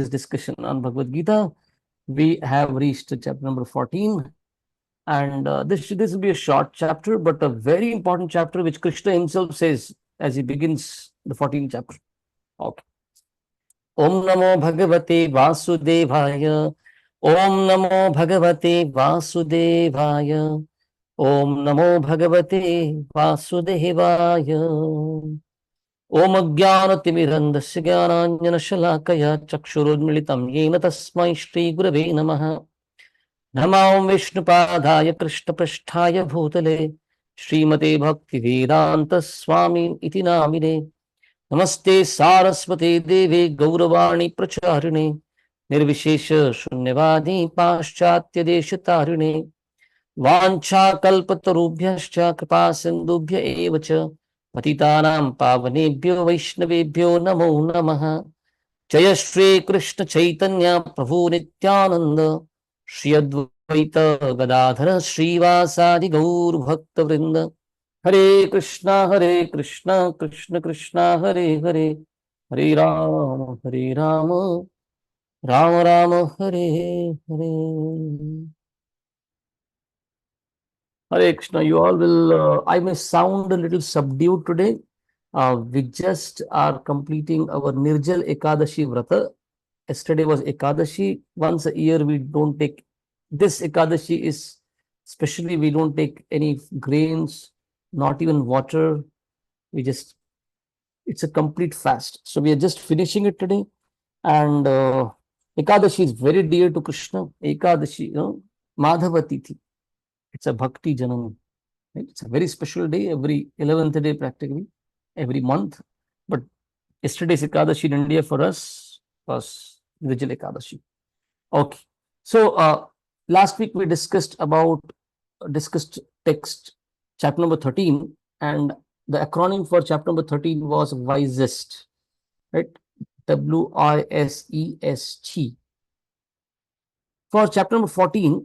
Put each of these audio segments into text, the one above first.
discussion on Bhagavad Gita. We have reached chapter number 14, and this will be a short chapter, but a very important chapter, which Krishna himself says as he begins the 14th chapter. Okay. Om Namo Bhagavate Vasudevaya. Om Namo Bhagavate Vasudevaya. Om Namo Bhagavate Vasudevaya. ओम अज्ञानतिमिरन्धस्य ज्ञानाञ्जनशलाकया चक्षुरुन्मिलितं येन तस्मै श्रीगुरवे नमः। नमो विष्णुपादाय कृष्णपृष्ठाय भूतले श्रीमते भक्तिवेदान्तस्वामी इति नामिने। नमस्ते सारस्वते देवे गौरवाणी प्रचारिणे निर्विशेष शून्यवादी पाश्चात्यदेशतारिणे। वाञ्छाकल्पतरुभ्यश्च कृपा सिन्धुभ्य एव च पतितानां पावनेभ्यो वैष्णवेभ्यो नमो नमः। जय श्री कृष्ण चैतन्य प्रभु नित्यानंद श्री अद्वैत गदाधर श्रीवासादि गौर भक्त वृंद। हरे कृष्णा कृष्ण कृष्णा हरे हरे, हरे Ram Ram Ram Hare Hare. Hare Krishna, you all will, I may sound a little subdued today. We just are completing our Nirjal Ekadashi Vrata. Yesterday was Ekadashi. Once a year we don't take, this Ekadashi is, especially we don't take any grains, not even water. We just, it's a complete fast. So we are just finishing it today. And Ekadashi is very dear to Krishna. Ekadashi, Madhava Tithi. It's a Bhakti Janam. Right? It's a very special day, every 11th day practically, every month. But yesterday's Ekadashi in India for us was Vijay Ekadashi. Okay. So last week we discussed text, chapter number 13, and the acronym for chapter number 13 was Wisest, right? WISEST. For chapter number 14,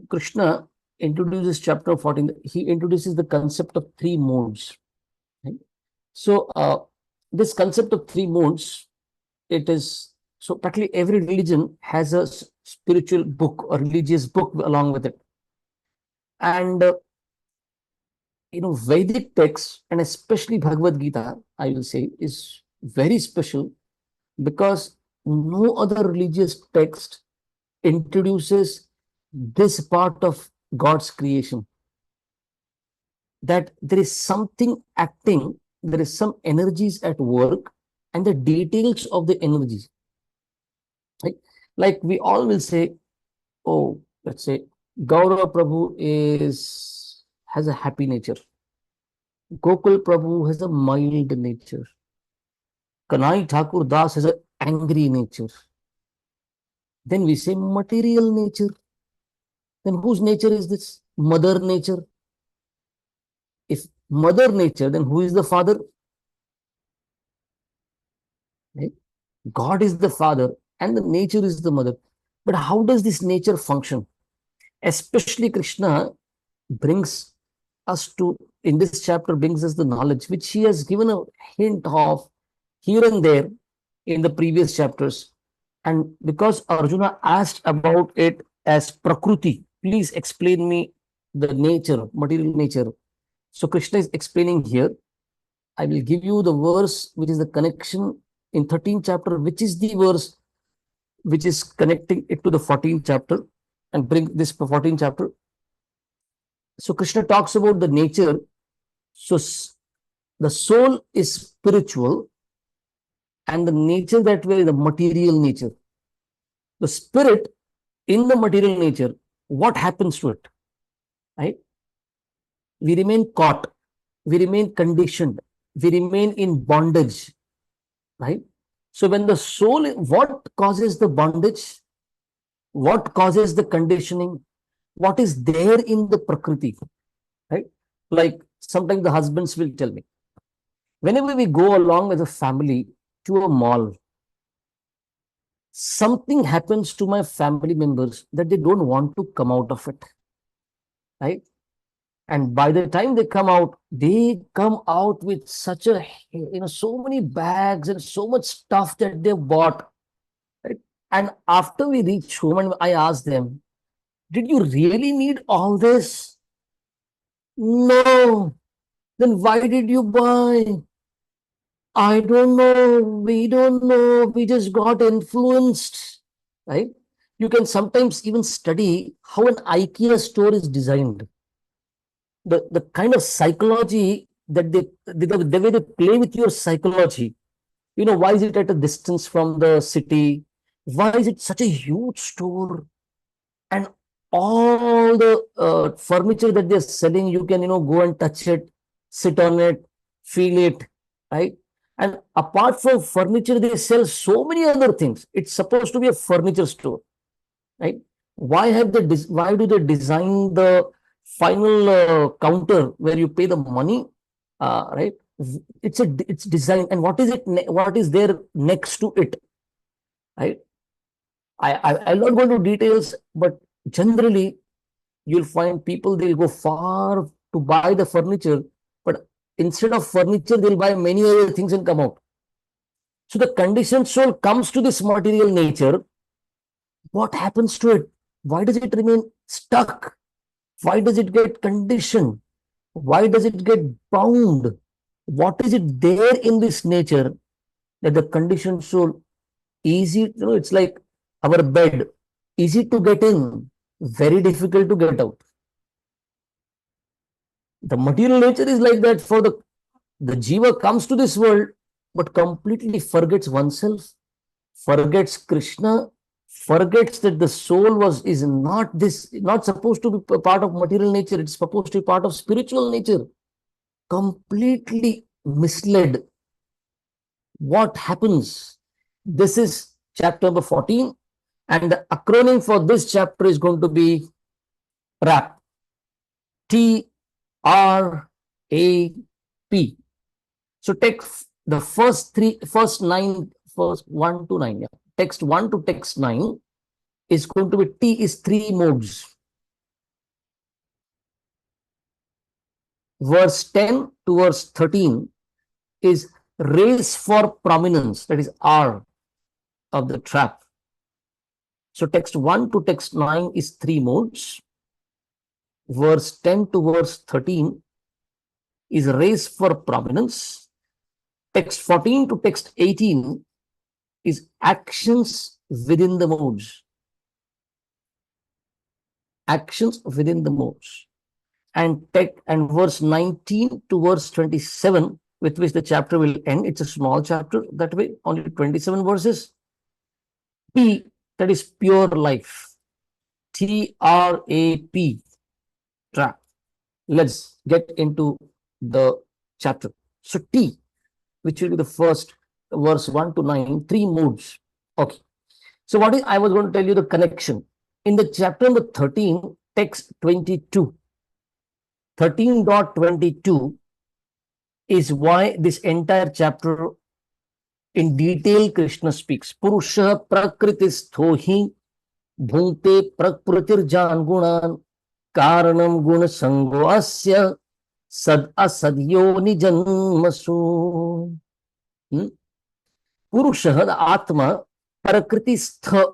Krishna introduces chapter 14, he introduces the concept of three modes. Right? So this concept of three modes, it is, so practically every religion has a spiritual book or religious book along with it. And Vedic texts, and especially Bhagavad Gita, I will say, is very special because no other religious text introduces this part of God's creation, that there is something acting, there is some energies at work, and the details of the energies. Right? Like we all will say, oh, let's say Gaurav Prabhu has a happy nature. Gokul Prabhu has a mild nature. Kanai Thakur Das has an angry nature. Then we say material nature. Then whose nature is this? Mother nature. If mother nature, then who is the father? Right? God is the father and the nature is the mother. But how does this nature function? Especially Krishna brings us to, in this chapter, brings us the knowledge which he has given a hint of here and there in the previous chapters. And because Arjuna asked about it as Prakruti, please explain me the nature, material nature. So Krishna is explaining here. I will give you the verse which is the connection in 13th chapter, which is the verse which is connecting it to the 14th chapter, and bring this 14th chapter. So Krishna talks about the nature. So the soul is spiritual, and the nature that way is the material nature. The spirit in the material nature, what happens to it? Right? We remain caught, we remain conditioned, we remain in bondage. Right? So when the soul, what causes the bondage? What causes the conditioning? What is there in the Prakriti? Right? Like sometimes the husbands will tell me, whenever we go along as a family to a mall, something happens to my family members that they don't want to come out of it. Right? And by the time they come out with such a, so many bags and so much stuff that they've bought. And after we reach home, and I asked them, did you really need all this? No. Then why did you buy? I don't know. We don't know. We just got influenced. Right? You can sometimes even study how an IKEA store is designed. The kind of psychology that the way they play with your psychology. Why is it at a distance from the city? Why is it such a huge store? And all the furniture that they're selling, you can go and touch it, sit on it, feel it, right? And apart from furniture, they sell so many other things. It's supposed to be a furniture store, right? Why do they design the final counter where you pay the money, right? It's design, and what is there next to it, right? I'll not go into details, but generally you'll find people, they'll go far to buy the furniture, but instead of furniture, they'll buy many other things and come out. So the conditioned soul comes to this material nature. What happens to it? Why does it remain stuck? Why does it get conditioned? Why does it get bound? What is it there in this nature that the conditioned soul, easy, it's like our bed, easy to get in, very difficult to get out. The material nature is like that. For the jiva comes to this world, but completely forgets oneself, forgets Krishna, forgets that the soul is not supposed to be part of material nature. It's supposed to be part of spiritual nature. Completely misled. What happens? This is chapter number 14, and the acronym for this chapter is going to be RAP. TRAP. So take the first 1 to 9. Yeah. Text 1 to text 9 is going to be, T is 3 modes. Verse 10 to verse 13 is race for prominence, that is R of the trap. So text 1 to text 9 is 3 modes. Verse 10 to verse 13 is race for prominence. Text 14 to text 18 is actions within the modes. Actions within the modes. And verse 19 to verse 27, with which the chapter will end. It's a small chapter that way, only 27 verses. P, that is pure life. TRAP, trap. Let's get into the chapter. So T, which will be the first, verse 1 to 9, 3 modes. Okay. So I was going to tell you the connection. In the chapter number 13, text 22. 13.22 is why this entire chapter in detail Krishna speaks. Purusha prakritisto hi bhunte prakritirjan gunan karanam guna sango asya sad asadyo nijanmasu. Purusha, the Atma, prakritistha.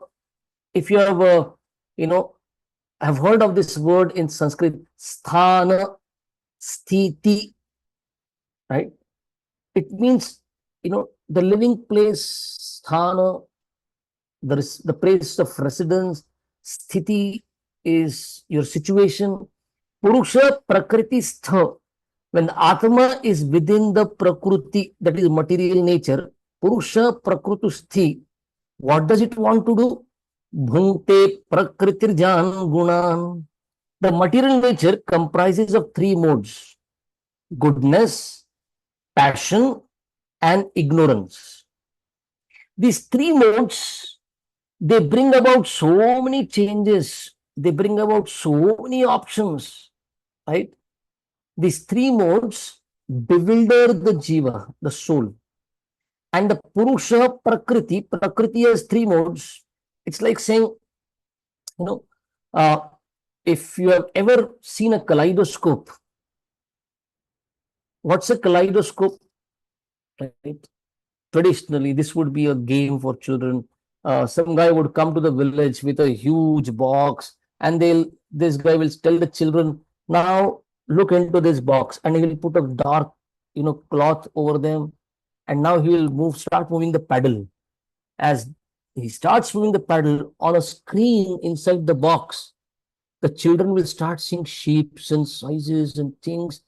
If you have, have heard of this word in Sanskrit, sthana, sthiti, right? It means, the living place, sthana, the place of residence. Sthiti is your situation. Purusha prakriti stha. When the Atma is within the Prakriti, that is material nature, Purusha Prakrutu Sthi, what does it want to do? Bhunte Prakritirjan Gunan. The material nature comprises of 3 modes: goodness, passion, and ignorance. These 3 modes, they bring about so many changes. They bring about so many options, right? These 3 modes bewilder the jiva, the soul. And the Purusha Prakriti has 3 modes. It's like saying, if you have ever seen a kaleidoscope, what's a kaleidoscope? Right? Traditionally, this would be a game for children. some guy would come to the village with a huge box, and this guy will tell the children, now look into this box, and he will put a dark, cloth over them, and now he will start moving the paddle. As he starts moving the paddle on a screen inside the box, the children will start seeing shapes and sizes and things,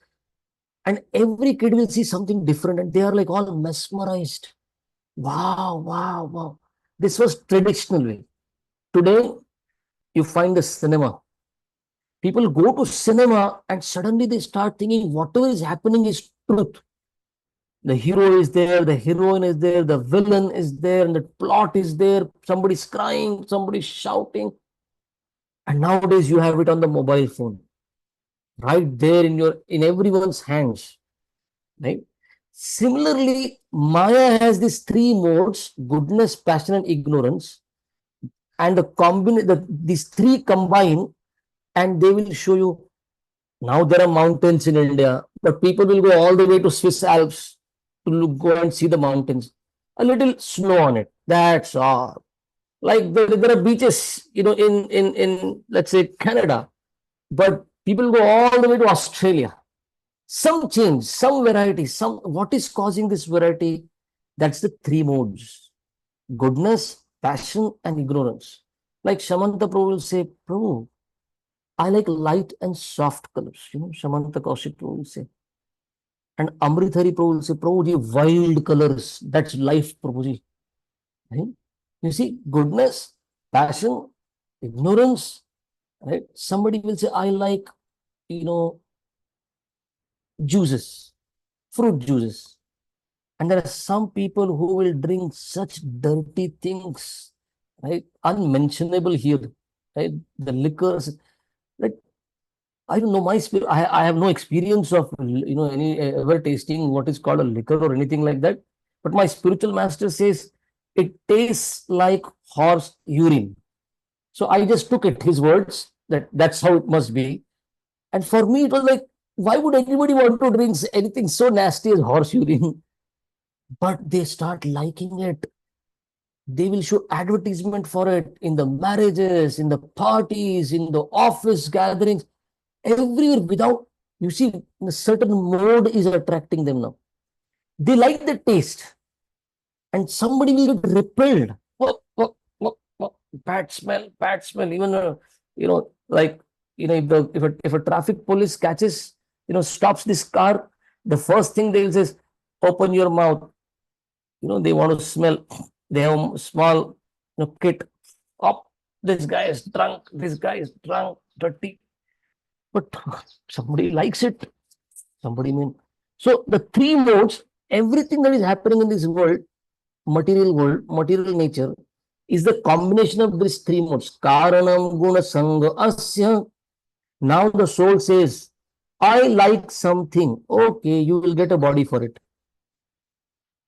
and every kid will see something different, and they are like all mesmerized. Wow, wow, wow. This was traditional way. Today, you find the cinema. People go to cinema and suddenly they start thinking whatever is happening is truth. The hero is there, the heroine is there, the villain is there, and the plot is there. Somebody's crying, somebody's shouting. And nowadays you have it on the mobile phone, right there in everyone's hands, right? Similarly, Maya has these three modes: goodness, passion, and ignorance. And these three combine, and they will show you. Now there are mountains in India, but people will go all the way to Swiss Alps to go and see the mountains. A little snow on it. That's all. Like there are beaches, in let's say Canada, but people go all the way to Australia. Some change, some variety, what is causing this variety? That's the three modes: goodness, passion, and ignorance. Like Shamanta Prabhu will say, Prabhu, I like light and soft colors. Shamanta Kaushik Prabhu will say. And Amrit Hari Prabhu will say, Prabhuji, wild colors. That's life, Prabhuji. Right? You see, goodness, passion, ignorance. Right? Somebody will say, I like, juices, fruit juices. And there are some people who will drink such dirty things, right? Unmentionable here, right? The liquors, like, I don't know, my spirit, I have no experience of, any ever tasting what is called a liquor or anything like that. But my spiritual master says it tastes like horse urine. So I just took it, his words, that's how it must be. And for me, it was like, why would anybody want to drink anything so nasty as horse urine? But they start liking it. They will show advertisement for it in the marriages, in the parties, in the office gatherings, everywhere without, you see, a certain mode is attracting them now. They like the taste. And somebody will get repelled. Oh, oh, oh, oh, bad smell, bad smell. Even, like, if a traffic police catches, stops this car, the first thing they will say is, open your mouth. They want to smell. They have a small, kit. Oh, this guy is drunk. This guy is drunk, dirty. But somebody likes it. Somebody mean. So the three modes, everything that is happening in this world, material nature, is the combination of these three modes. Karanam guna sanga asya. Now the soul says, I like something. Okay, you will get a body for it.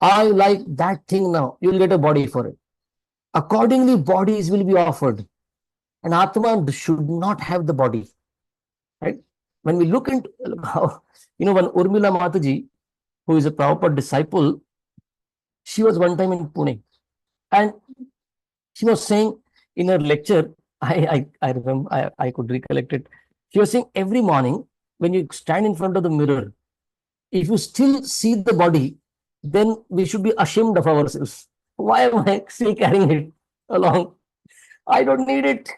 I like that thing now. You will get a body for it. Accordingly, bodies will be offered. And Atma should not have the body. Right? When we look into how, when Urmila Mataji, who is a Prabhupada disciple, she was one time in Pune. And she was saying in her lecture, I remember, I could recollect it. She was saying every morning, when you stand in front of the mirror, if you still see the body, then we should be ashamed of ourselves. Why am I still carrying it along? I don't need it.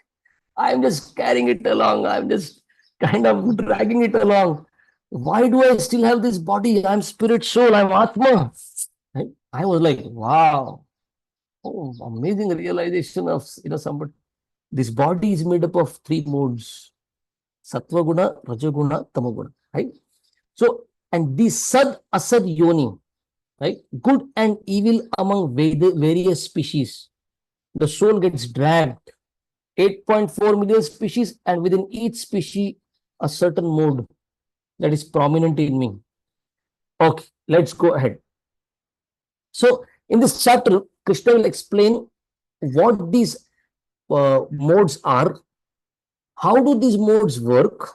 I'm just carrying it along. I'm just kind of dragging it along. Why do I still have this body? I'm spirit, soul, I'm Atma. Right? I was like, wow. Oh, amazing realization of, somebody. This body is made up of three modes: Sattva Guna, Rajaguna, Tamaguna. Right? So, and the Sad Asad Yoni, right? Good and evil among various species. The soul gets dragged. 8.4 million species, and within each species, a certain mode that is prominent in me. Okay, let's go ahead. So, in this chapter, Krishna will explain what these modes are, how do these modes work,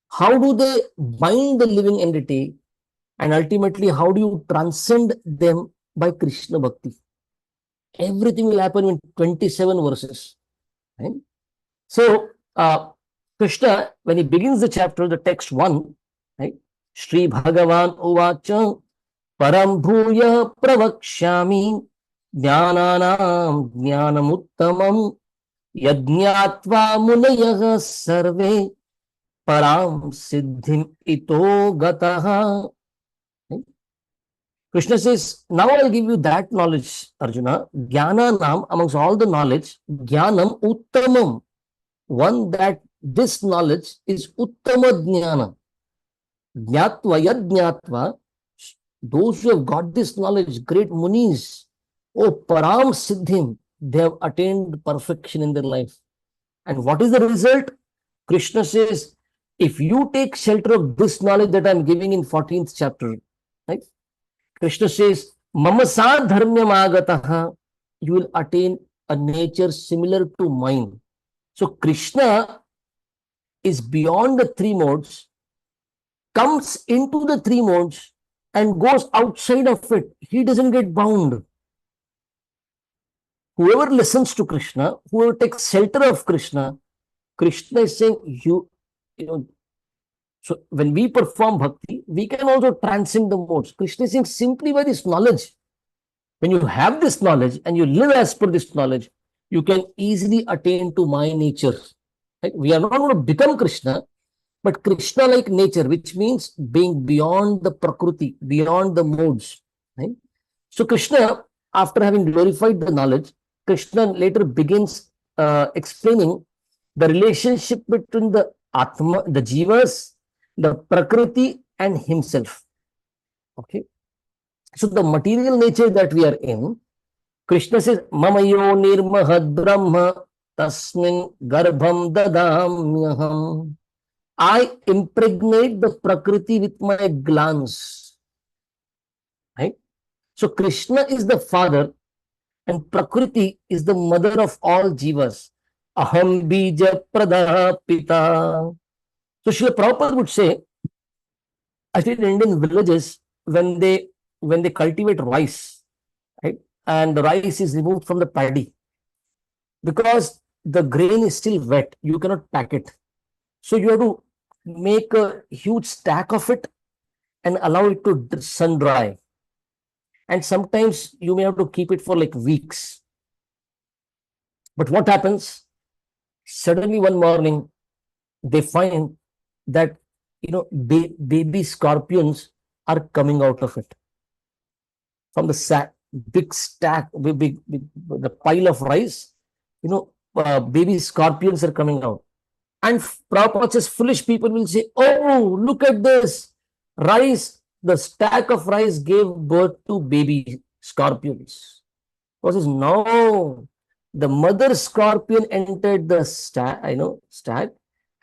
how do they bind the living entity, and ultimately, how do you transcend them by Krishna Bhakti? Everything will happen in 27 verses. Right? So, Krishna, when he begins the chapter, the text 1, right? Shri Bhagavan Uvacha Param Bhuya Pravakshami Jnananam Jnanamuttamam Yajñatva Munayah Sarve Param Siddhim Ito Gataha. Right? Krishna says, now I'll give you that knowledge, Arjuna. Jnananam, amongst all the knowledge, Jnanam Uttamam. One that this knowledge is Uttama Jnana. Jnatva, Yad Jnatva, those who have got this knowledge, great munis, oh Param Siddhim, they have attained perfection in their life. And what is the result? Krishna says, if you take shelter of this knowledge that I am giving in 14th chapter, right? Krishna says, Mamasa dharmyam agataha, you will attain a nature similar to mine. So Krishna is beyond the three modes, comes into the three modes and goes outside of it. He doesn't get bound. Whoever listens to Krishna, whoever takes shelter of Krishna, Krishna is saying, you know, so when we perform bhakti, we can also transcend the modes. Krishna is saying simply by this knowledge. When you have this knowledge and you live as per this knowledge, you can easily attain to my nature. Right? We are not going to become Krishna, but Krishna-like nature, which means being beyond the prakriti, beyond the modes. Right? So Krishna, after having glorified the knowledge, Krishna later begins explaining the relationship between the Atma, the Jivas, the Prakriti and himself. Okay. So the material nature that we are in, Krishna says, Mamayo nirmahad brahma tasmin garbham dadamyaham. I impregnate the Prakriti with my glance. Right? So Krishna is the father and Prakriti is the mother of all jivas. Aham bija prada pita. So Srila Prabhupada would say, actually in Indian villages, when they cultivate rice, right, and the rice is removed from the paddy, because the grain is still wet, you cannot pack it. So you have to make a huge stack of it and allow it to sun dry. And sometimes you may have to keep it for like weeks. But what happens? Suddenly one morning, they find that, baby scorpions are coming out of it. From the big stack, the pile of rice, baby scorpions are coming out. And Prabhupada says, foolish people will say, oh, look at this. Rice, the stack of rice gave birth to baby scorpions. Prabhupada says, no. The mother scorpion entered the stack,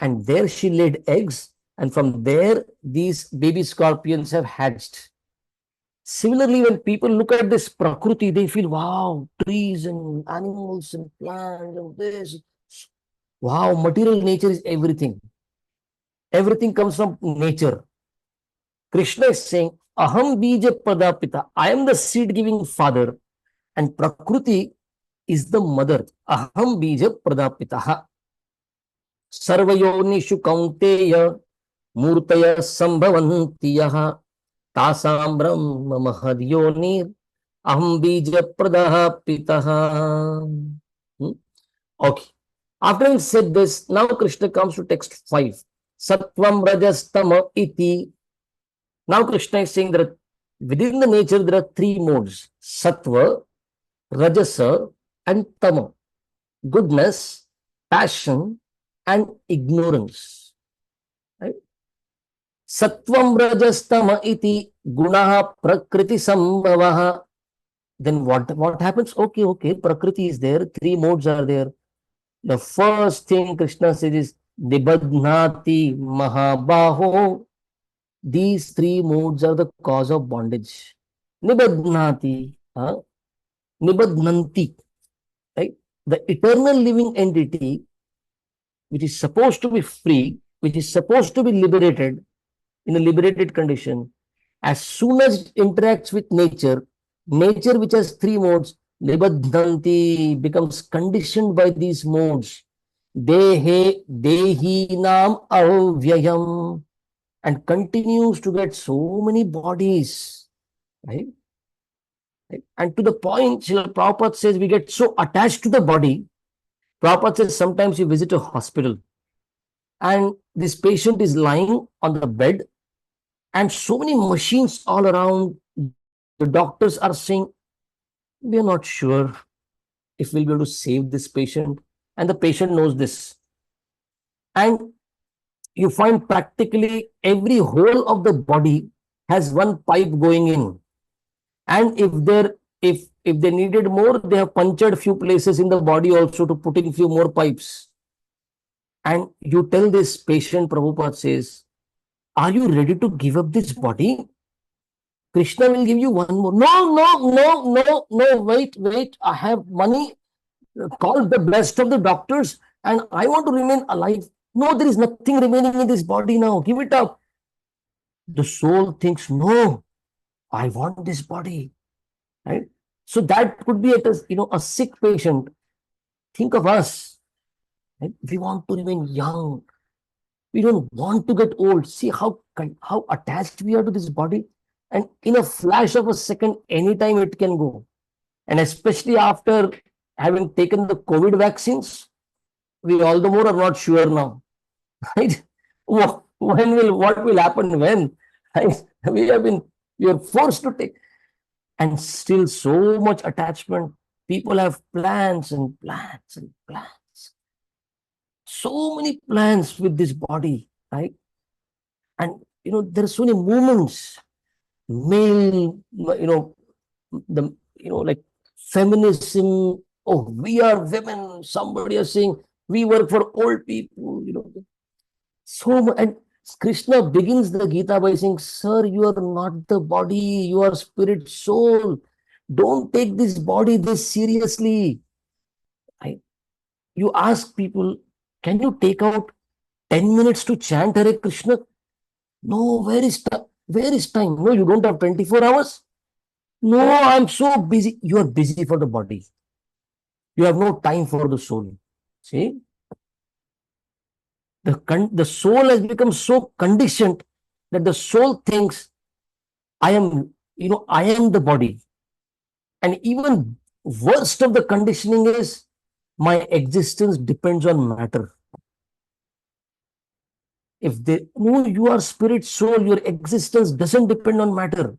and there she laid eggs. And from there, these baby scorpions have hatched. Similarly, when people look at this Prakriti, they feel, wow, trees and animals and plants and this. Wow, material nature is everything. Everything comes from nature. Krishna is saying, Aham bija pradapita. I am the seed-giving father. And Prakriti is the mother. Aham bija pradapitaha. Sarvayonishu kaunteya murtaya sambhavantiyaha tasam brahma mahadyonir aham bija pradapitaha. Okay. After having said this, now Krishna comes to text 5. Sattvam rajastama iti. Now Krishna is saying that within the nature there are three modes. Sattva, Rajasa and Tama. Goodness, passion and ignorance. Right? Sattvam rajastama iti gunaha prakriti sambhavaha. Then what happens? Okay, Prakriti is there. Three modes are there. The first thing Krishna says is Nibadhnati Mahabaho. These three modes are the cause of bondage. Nibadhnati, Nibadhnanti, right? The eternal living entity, which is supposed to be free, which is supposed to be liberated in a liberated condition, as soon as it interacts with nature, nature which has three modes Nibadhanti becomes conditioned by these modes. Dehi nam avyayam, and continues to get so many bodies, right? And to the point, Srila Prabhupada says we get so attached to the body. Prabhupada says sometimes you visit a hospital and this patient is lying on the bed and so many machines all around. The doctors are saying, we are not sure if we'll be able to save this patient. And the patient knows this. And you find practically every hole of the body has one pipe going in. And if they needed more, they have punctured few places in the body also to put in few more pipes. And you tell this patient, Prabhupada says, are you ready to give up this body? Krishna will give you one more. No, no, no, no, no, wait. I have money, call the best of the doctors, and I want to remain alive. No, there is nothing remaining in this body now. Give it up. The soul thinks, no, I want this body. Right? So that could be a sick patient. Think of us. Right? We want to remain young. We don't want to get old. See how attached we are to this body. And in a flash of a second, anytime it can go. And especially after having taken the COVID vaccines, we all the more are not sure now. Right? What will happen when? Right? We are forced to take, and still so much attachment. People have plans and plans and plans. So many plans with this body, right? And there are so many movements. Male, like feminism. Oh, we are women. Somebody is saying we work for old people. And Krishna begins the Gita by saying, sir, you are not the body, you are spirit soul. Don't take this body this seriously. You ask people, can you take out 10 minutes to chant Hare Krishna? No, where is time? Where is time? No, you don't have 24 hours. No, I'm so busy. You are busy for the body. You have no time for the soul. See? The soul has become so conditioned that the soul thinks, I am the body. And even worst of the conditioning is my existence depends on matter. No, you are spirit soul, your existence doesn't depend on matter.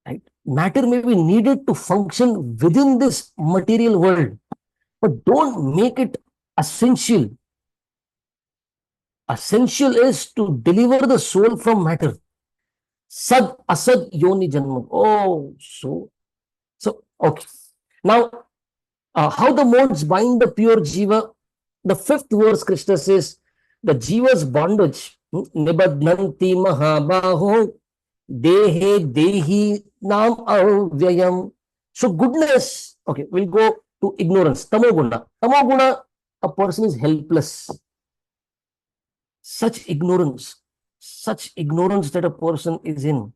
Right? Matter may be needed to function within this material world, but don't make it essential. Essential is to deliver the soul from matter. Sad asad yoni janma. Oh, so okay. Now, how the modes bind the pure jiva? The fifth verse, Krishna says, the jiva's bondage, nibadnanti mahabaho, dehi nam avyayam. So goodness, okay, we'll go to ignorance, tamoguna. Tamoguna, a person is helpless. Such ignorance that a person is in.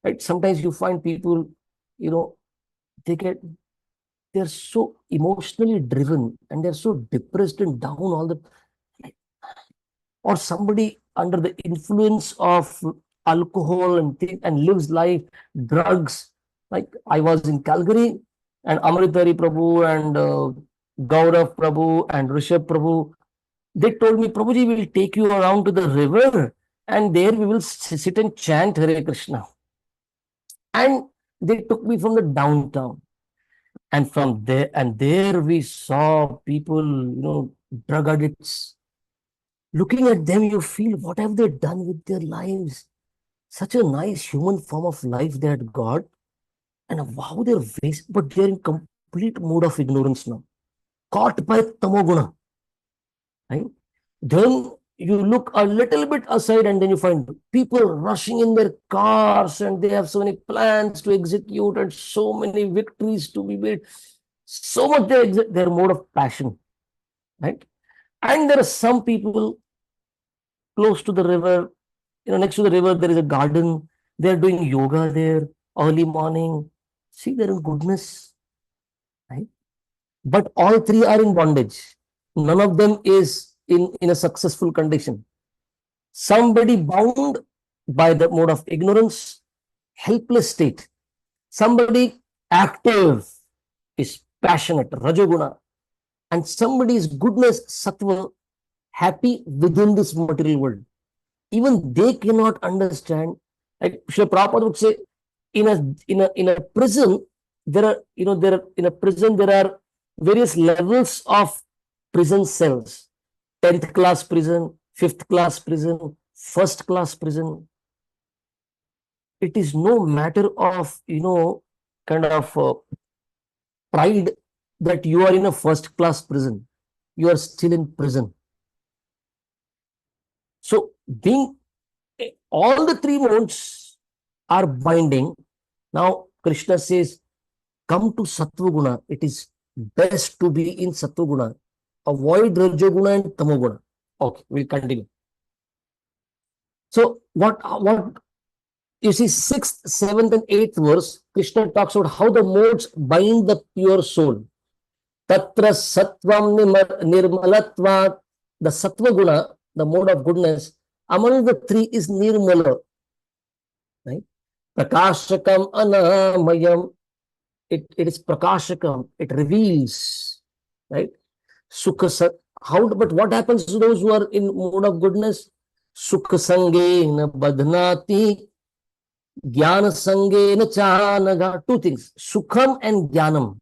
Right? Sometimes you find people, they're so emotionally driven and they're so depressed and down all the, or somebody under the influence of alcohol and lives life, drugs. Like I was in Calgary and Amritari Prabhu and Gaurav Prabhu and Rishabh Prabhu, they told me, Prabhuji, will take you around to the river and there we will sit and chant Hare Krishna. And they took me from the downtown. And there we saw people, drug addicts. Looking at them, you feel, what have they done with their lives? Such a nice human form of life they had got. And wow, they're waste, but they're in complete mood of ignorance now. Caught by tamoguna. Right? Then you look a little bit aside and then you find people rushing in their cars and they have so many plans to execute and so many victories to be made. So much their mode of passion. Right? And there are some people close to the river, next to the river, there is a garden. They're doing yoga there early morning. See, they're in goodness. but all three are in bondage. None of them is in a successful condition. Somebody bound by the mode of ignorance, helpless state. Somebody active is passionate, Rajoguna, and somebody is goodness, Sattva, happy within this material world. Even they cannot understand. Like Srila Prabhupada would say, in a prison, there are, in a prison there are various levels of prison cells. 10th class prison, 5th class prison, first class prison. It is no matter of, kind of pride that you are in a first class prison. You are still in prison. So being all the three modes are binding. Now Krishna says, come to Sattva Guna. It is best to be in Sattva Guna. Avoid Rajoguna and Tamoguna. Okay, we'll continue. So what you see, 6th, 7th, and 8th verse, Krishna talks about how the modes bind the pure soul. Tatra Sattvam Nirmalatva, the Sattva Guna, the mode of goodness, among the three is Nirmala. Right? Prakashakam Anamayam. It is Prakashakam. It reveals. Right? Sukha Sat. But what happens to those who are in mode of goodness? Sukha Sangena Badhnati. Jnana Sangena Chanaga. Two things. Sukham and Jnanam.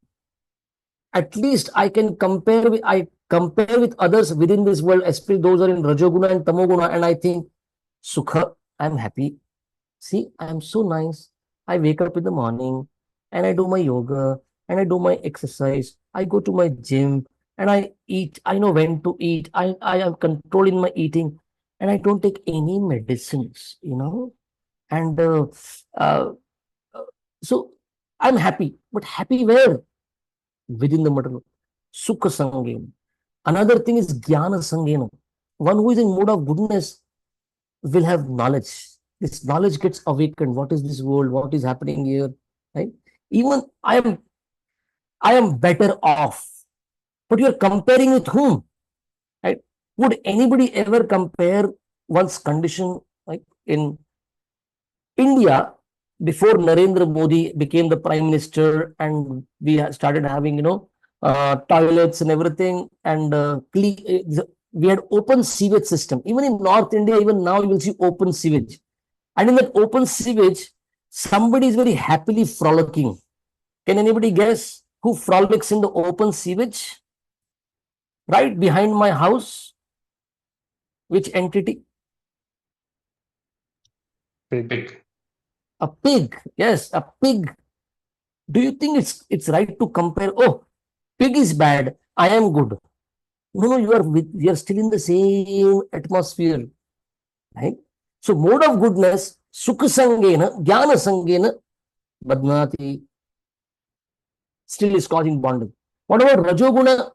At least I can compare with others within this world, especially those who are in Rajoguna and Tamoguna, and I think, Sukha, I'm happy. See, I'm so nice. I wake up in the morning and I do my yoga and I do my exercise. I go to my gym and I eat. I know when to eat. I am controlling my eating and I don't take any medicines, And so I'm happy. But happy where? Within the material. Sukha Sangena. Another thing is Jnana Sangena. One who is in mode of goodness will have knowledge. This knowledge gets awakened. What is this world? What is happening here? Right? Even I am better off. But you are comparing with whom? Right? Would anybody ever compare one's condition? Like in India, before Narendra Modi became the Prime Minister and we started having, toilets and everything, and we had open sewage system. Even in North India, even now you will see open sewage. And in that open sewage, somebody is very happily frolicking. Can anybody guess who frolics in the open sewage? Right behind my house. Which entity? Pig. A pig. Yes, a pig. Do you think it's right to compare? Oh, pig is bad. I am good. No, you are still in the same atmosphere. Right? So mode of goodness, Sukha Sangena, Jnana Sangena, Badnati, still is causing bonding. What about Rajoguna?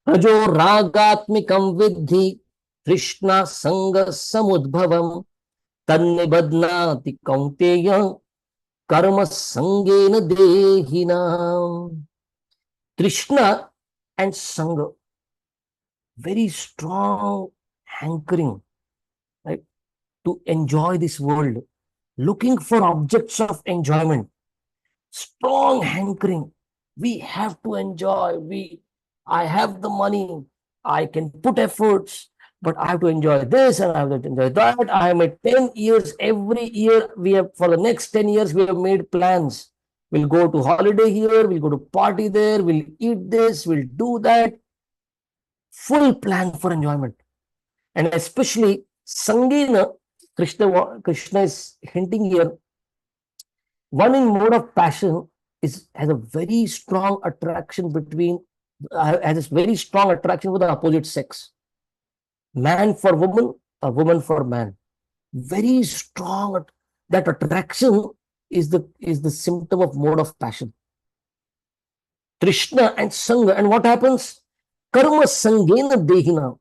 Rajo Ragatmikam Vidhi, Krishna Sanga Samudbhavam, Tanni Badnati Kaunteya, Karma Sangena Dehina. Krishna and Sangha, very strong hankering, right, to enjoy this world, looking for objects of enjoyment, strong hankering. We have to enjoy. I have the money, I can put efforts, but I have to enjoy this and I have to enjoy that. I am at 10 years. Every year for the next 10 years, we have made plans. We'll go to holiday here, we'll go to party there, we'll eat this, we'll do that. Full plan for enjoyment. And especially Sangena, Krishna is hinting here, one in mode of passion has a very strong attraction with the opposite sex. Man for woman, a woman for man. Very strong. That attraction is the symptom of mode of passion. Krishna and Sangha. And what happens? Karma Sangena Dehina.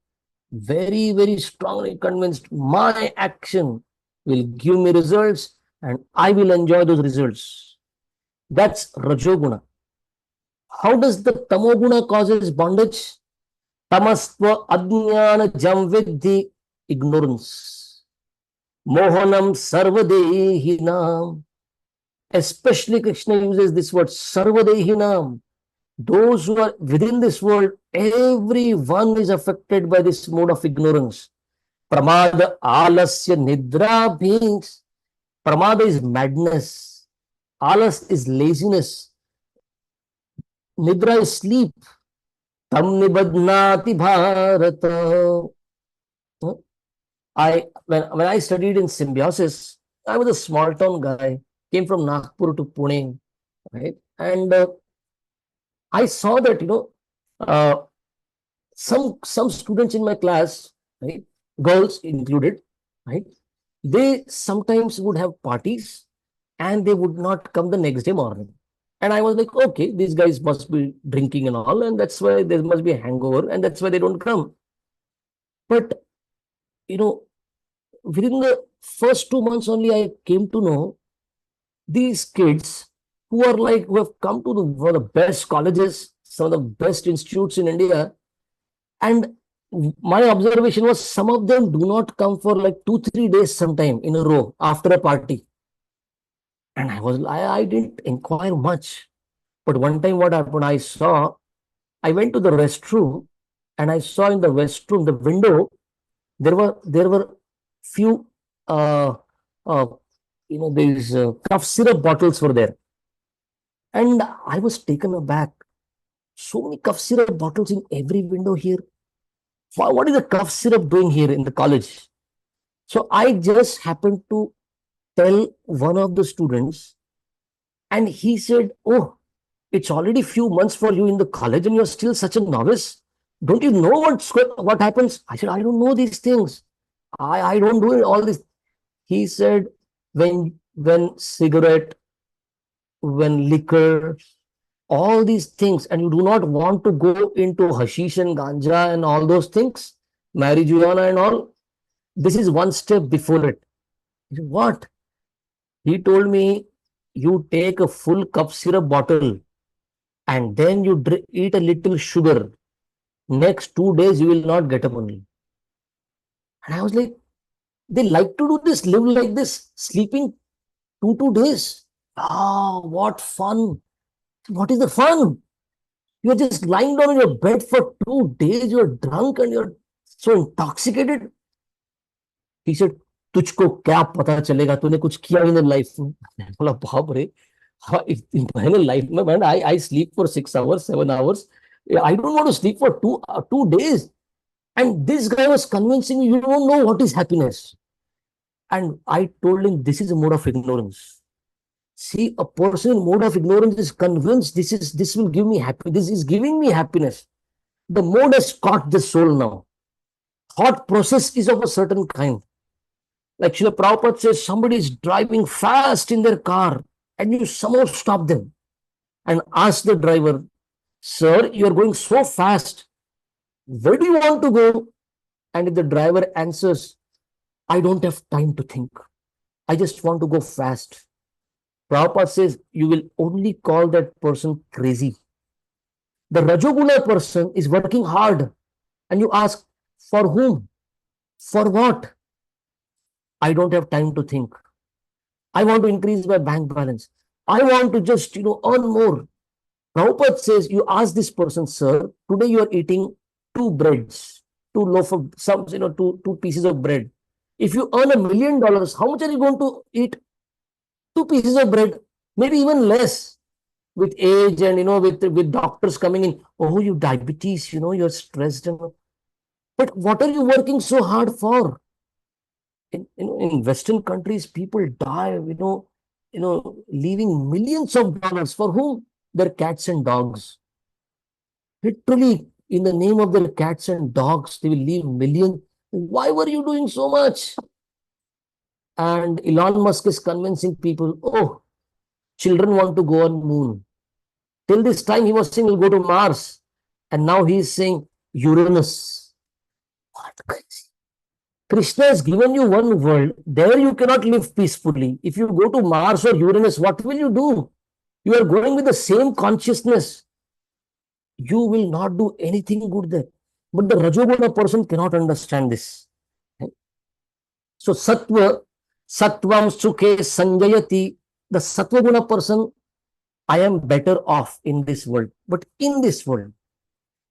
Very, very strongly convinced my action will give me results and I will enjoy those results. That's Rajoguna. How does the tamoguna causes bondage? Tamasva ajnana jam vidhi, ignorance. Mohanam sarvadehinam. Especially Krishna uses this word sarvadehinam. Those who are within this world, everyone is affected by this mode of ignorance. Pramada alasya nidra beings. Pramada is madness. Alas is laziness. Nidra is sleep. Tam nibadnati bharata. When I studied in Symbiosis, I was a small town guy, came from Nagpur to Pune, right? And I saw that, uh, some students in my class, right, girls included, right, they sometimes would have parties and they would not come the next day morning. And I was like, okay, these guys must be drinking and all, and that's why there must be a hangover, and that's why they don't come. But, you know, within the first 2 months only, I came to know these kids who have come to one of the best colleges, some of the best institutes in India. And my observation was some of them do not come for like 2, 3 days sometime in a row after a party. And I didn't inquire much. But one time what happened, I went to the restroom and I saw in the restroom, the window, there were few, uh, uh, these cough syrup bottles were there. And I was taken aback. So many cough syrup bottles in every window here. What is the cough syrup doing here in the college? So I just happened to tell one of the students, and he said, "Oh, it's already few months for you in the college, and you're still such a novice. Don't you know what happens?" I said, "I don't know these things. I don't do all this." He said, "When cigarette, when liquor, all these things, and you do not want to go into hashish and ganja and all those things, marijuana and all, this is one step before it." I said, "What?" He told me, "You take a full cup syrup bottle and then you eat a little sugar. Next 2 days, you will not get up only." And I was like, they like to do this, live like this, sleeping 2 days. Ah, what fun. What is the fun? You're just lying down in your bed for 2 days, you're drunk and you're so intoxicated. He said, तुझको क्या पता चलेगा, तूने कुछ किया in life में? मैंने बोला, बाप रे, हाँ, मैंने लाइफ में, मैंने I sleep for 6 hours 7 hours. I don't want to sleep for 2 days. And this guy was convincing me, you don't know what is happiness. And I told him, this is a mode of ignorance. See, a person in mode of ignorance is convinced this will give me happiness. This is giving me happiness. The mode has caught the soul now. Thought process is of a certain kind. Like Srila Prabhupada says, somebody is driving fast in their car and you somehow stop them and ask the driver, "Sir, you are going so fast. Where do you want to go?" And if the driver answers, "I don't have time to think. I just want to go fast." Prabhupada says, you will only call that person crazy. The Rajoguna person is working hard and you ask, for whom? For what? "I don't have time to think. I want to increase my bank balance. I want to just, earn more." Prabhupada says, you ask this person, "Sir, today you are eating two breads, two loaf of some, two pieces of bread. If you earn $1 million, how much are you going to eat? Two pieces of bread, maybe even less." With age and, with doctors coming in, "Oh, you diabetes, you're stressed." But what are you working so hard for? In Western countries, people die, leaving millions of dollars for whom? Their cats and dogs. Literally, in the name of their cats and dogs, they will leave millions. Why were you doing so much? And Elon Musk is convincing people, oh, children want to go on moon. Till this time, he was saying we'll go to Mars. And now he is saying Uranus. What crazy. Krishna has given you one world. There you cannot live peacefully. If you go to Mars or Uranus, what will you do? You are going with the same consciousness. You will not do anything good there. But the Rajoguna person cannot understand this. So Sattvam Sukhe Sanjayati, the Sattva Guna person, I am better off in this world. But in this world,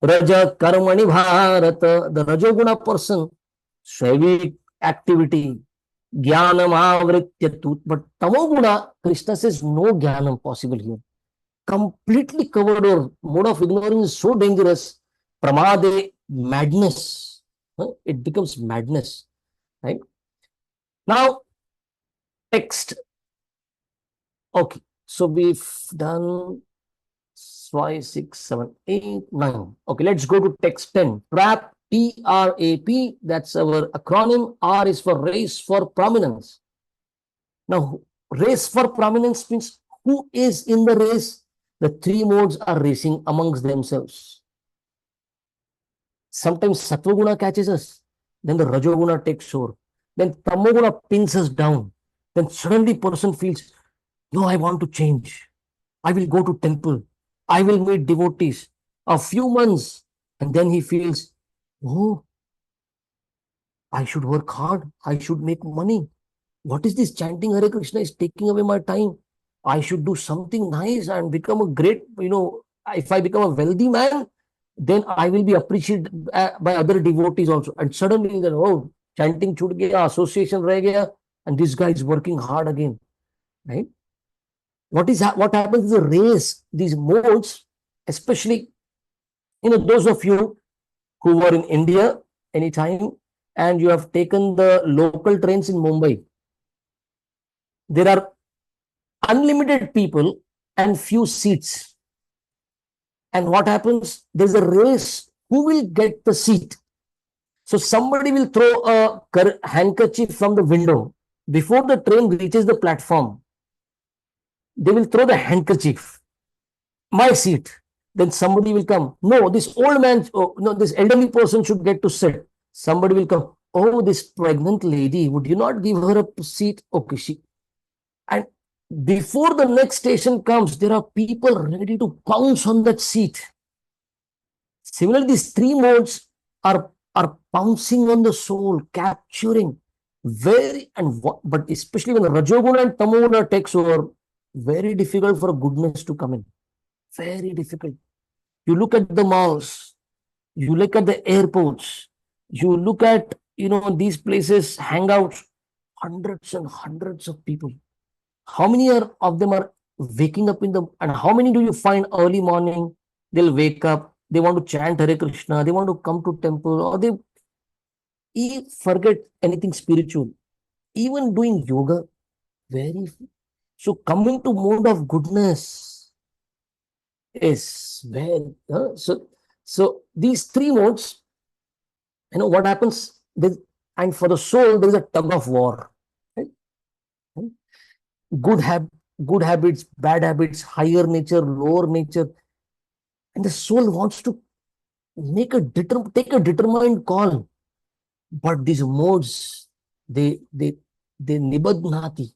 Raja Karmani Bharata, the Rajoguna person, Shaivik activity, Jnanam Avrityatu. But Tamoguna, Krishna says no Jnanam possible here. Completely covered or mode of ignorance is so dangerous. Pramade, madness. It becomes madness. Right? Now, text. Okay. So we've done 5, 6, 7, 8, 9. Okay, let's go to text 10. TRAP, TRAP, that's our acronym. R is for race for prominence. Now, race for prominence means who is in the race? The three modes are racing amongst themselves. Sometimes Sattva-guna catches us, then the Rajoguna takes over, then Tamoguna pins us down. Then suddenly person feels, no, I want to change. I will go to temple. I will meet devotees. A few months, and then he feels, oh, I should work hard. I should make money. What is this chanting Hare Krishna is taking away my time? I should do something nice and become a great, if I become a wealthy man, then I will be appreciated by other devotees also. And suddenly, oh, chanting chud gaya, association reh gaya, and this guy is working hard again, right? What happens is a race, these modes, especially, those of you who were in India anytime and you have taken the local trains in Mumbai, there are unlimited people and few seats. And what happens? There's a race. Who will get the seat? So somebody will throw a handkerchief from the window. Before the train reaches the platform, they will throw the handkerchief. My seat. Then somebody will come. No, this old man, this elderly person should get to sit. Somebody will come. Oh, this pregnant lady, would you not give her a seat? Okay, and before the next station comes, there are people ready to pounce on that seat. Similarly, these three modes are pouncing on the soul, capturing but especially when the Rajoguna and Tamoguna takes over, very difficult for goodness to come in. Very difficult. You look at the malls, you look at the airports, you look at, these places, hangouts, hundreds and hundreds of people. How many of them are waking up and how many do you find early morning? They'll wake up, they want to chant Hare Krishna, they want to come to temple, or they forget anything spiritual. Even doing yoga, so coming to mode of goodness is very, so these three modes, what happens, and for the soul, there is a tug of war. Right? Good habits, bad habits, higher nature, lower nature. And the soul wants to take a determined call. But these modes, they nibadnati.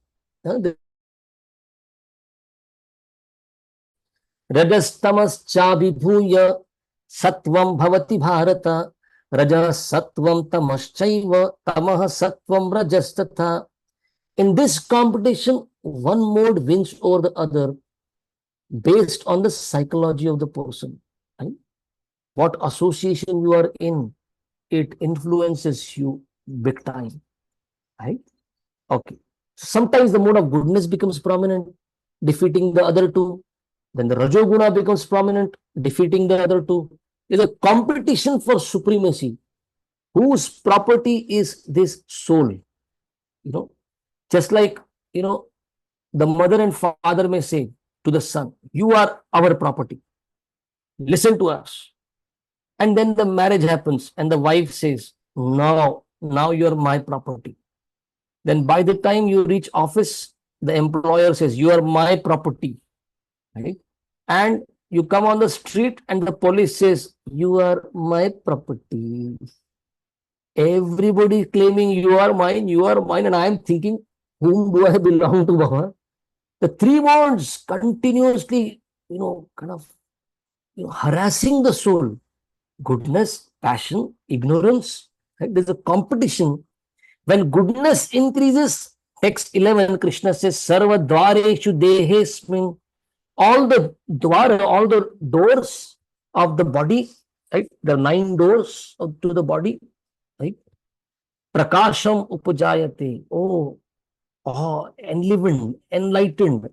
Rajastamas chabhibhuya sattvam bhavati bharata. Raja sattvam tamaschaiva tamah sattvam rajastatha. In this competition, one mode wins over the other based on the psychology of the person. Right? What association you are in, it influences you big time. Right? Okay. Sometimes the mode of goodness becomes prominent, defeating the other two. Then the Rajoguna becomes prominent, defeating the other two. There's a competition for supremacy. Whose property is this soul? Just like, the mother and father may say to the son, you are our property. Listen to us. And then the marriage happens and the wife says, no, now you're my property. Then by the time you reach office, the employer says, you are my property. Right? And you come on the street and the police says, you are my property. Everybody claiming you are mine, and I am thinking, whom do I belong to, Baba? The three modes continuously, kind of harassing the soul. Goodness, passion, ignorance. Right? There's a competition. When goodness increases, text 11, Krishna says, Sarva dvareshu dehesmin. All the dwara, all the doors of the body, right? The 9 doors to the body, right? Prakasham upajayate. Enlivened, enlightened.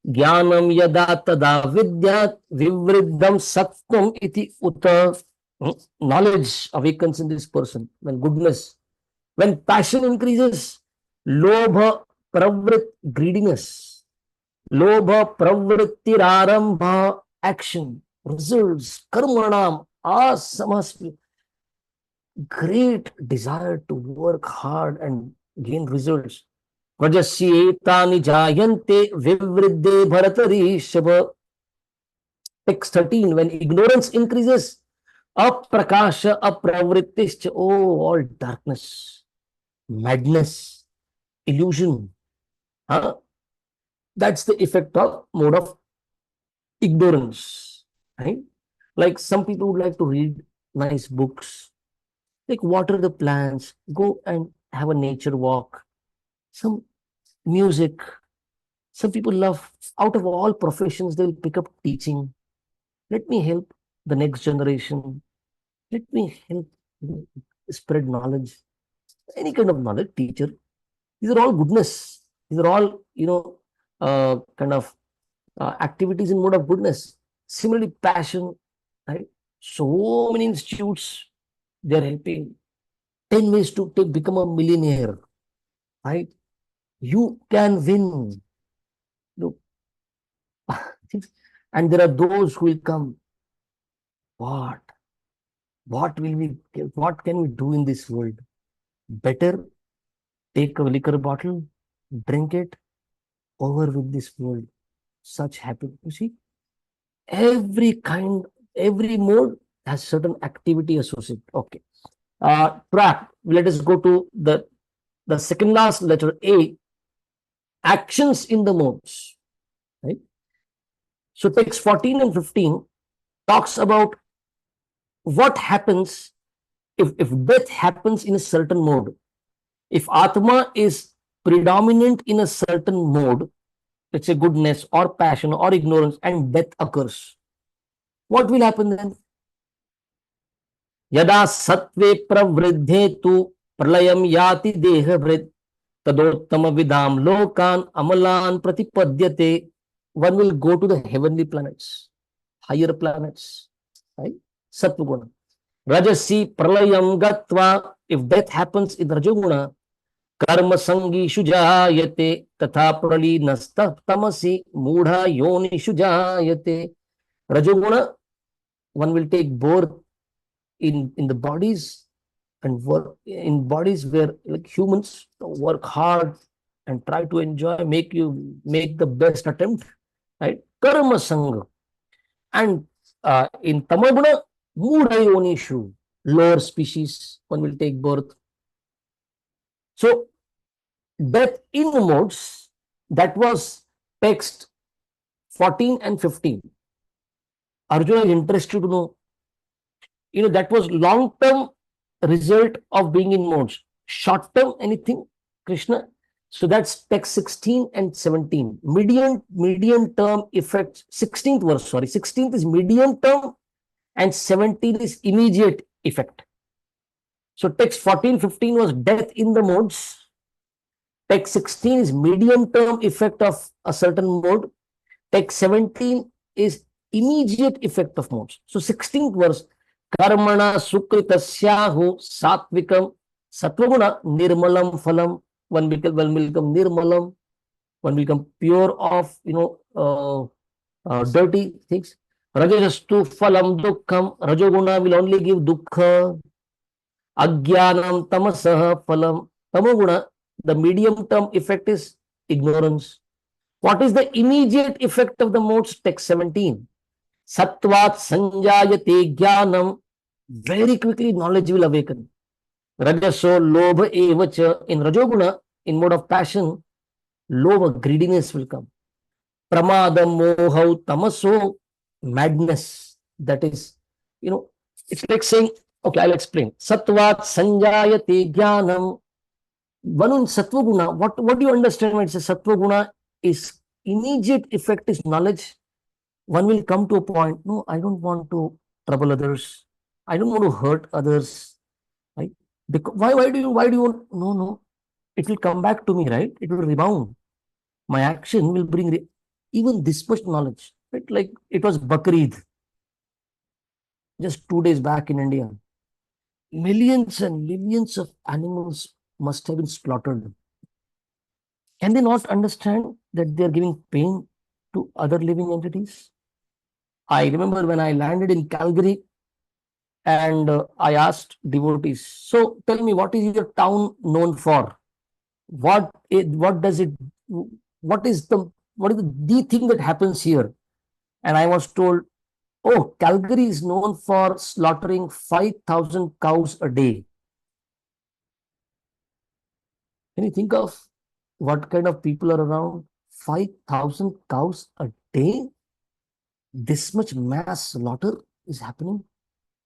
Jnanam yada tada vidyat vivriddham sattvam iti uta. Knowledge awakens in this person when goodness. When passion increases, lobha pravrit, greediness. Lobha pravrittirarambha, action, results, karmanam, asamaspi, great desire to work hard and gain results. Rajasyeetani jayante vivriddhe bharatarishava. Text 13, when ignorance increases, aprakasha apravrittischa, all darkness, madness, illusion. Huh? That's the effect of mode of ignorance, right? Like some people would like to read nice books, like water the plants, go and have a nature walk, some music. Some people love, out of all professions, they'll pick up teaching. Let me help the next generation. Let me help spread knowledge. Any kind of knowledge, teacher. These are all goodness. These are all, kind of activities in mode of goodness. Similarly, passion, right? So many institutes, they're helping. 10 ways to become a millionaire, right? You can win. Look. And there are those who will come. What? What can we do in this world? Better take a liquor bottle, drink it, over with this world. Such happiness. You see, every mode has certain activity associated. Okay. Track. Let us go to the second last letter A. Actions in the modes. Right. So text 14 and 15 talks about what happens if death happens in a certain mode. If Atma is predominant in a certain mode, let's say goodness or passion or ignorance, and death occurs, what will happen then? Yada sattve pravriddhe tu pralayam yati dehavrit tadottama vidam lokan amalan pratipadyate. One will go to the heavenly planets, higher planets, right? Sattva. Rajasi pralayam gatva. If death happens in Rajoguna, karma sangi shujayate tatha pralinasta tamasi mudha yoni shujayate. Rajoguna, one will take birth in the bodies and work in bodies where, like humans, work hard and try to enjoy, make the best attempt, right? Karma sanga. And in Tamaguna, mudha yonishu, lower species, one will take birth. So death in the modes, that was text 14 and 15. Arjuna is interested to know, that was long-term result of being in modes. Short-term, anything, Krishna? So that's text 16 and 17. Medium term effects, 16th verse, sorry. 16th is medium term and 17 is immediate effect. So text 14, 15 was death in the modes. Text 16 is medium term effect of a certain mode. Text 17 is immediate effect of modes. So 16th verse, karmana sukritasyahu satvikam satvaguna nirmalam phalam. One will become nirmalam. One will become pure of, dirty things. Rajastu phalam dukkham. Rajoguna will only give dukkha. Ajnanam tamasah phalam. Tamoguna, the medium term effect is ignorance. What is the immediate effect of the modes? Text 17. Sattvat sanjayate jnanam. Very quickly knowledge will awaken. Rajaso lobha evacha. In Rajoguna, in mode of passion, lobha, greediness will come. Pramada mohau tamaso, madness, That is, you know, it's like saying, okay, I'll explain. Satvat sanjayate jnanam. One in sattva guna, what do you understand when it's a sattva guna is immediate effect is knowledge. One will come to a point, no, I don't want to trouble others. I don't want to hurt others. Right? Because why do you want, no, no, it will come back to me, right? It will rebound. My action will bring even this much knowledge. Right? Like it was Bakrid just 2 days back in India. Millions and millions of animals must have been slaughtered. Can they not understand that they are giving pain to other living entities? I remember when I landed in Calgary and I asked devotees, so tell me, what is your town known for? What does it, what is the thing that happens here? And I was told, oh, Calgary is known for slaughtering 5,000 cows a day. Can you think of what kind of people are around? 5,000 cows a day? This much mass slaughter is happening,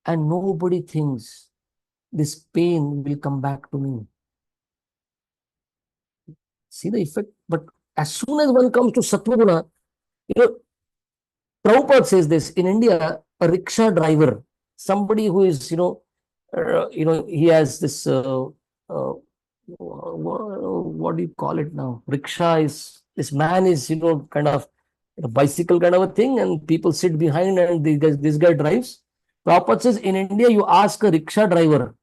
and nobody thinks this pain will come back to me. See the effect? But as soon as one comes to Sattva, you know, Prabhupada says this in India, a rickshaw driver, somebody who is, he has this, what do you call it now? Rickshaw is, this man is, kind of a bicycle kind of a thing, and people sit behind and this guy drives. Prabhupada says in India, you ask a rickshaw driver,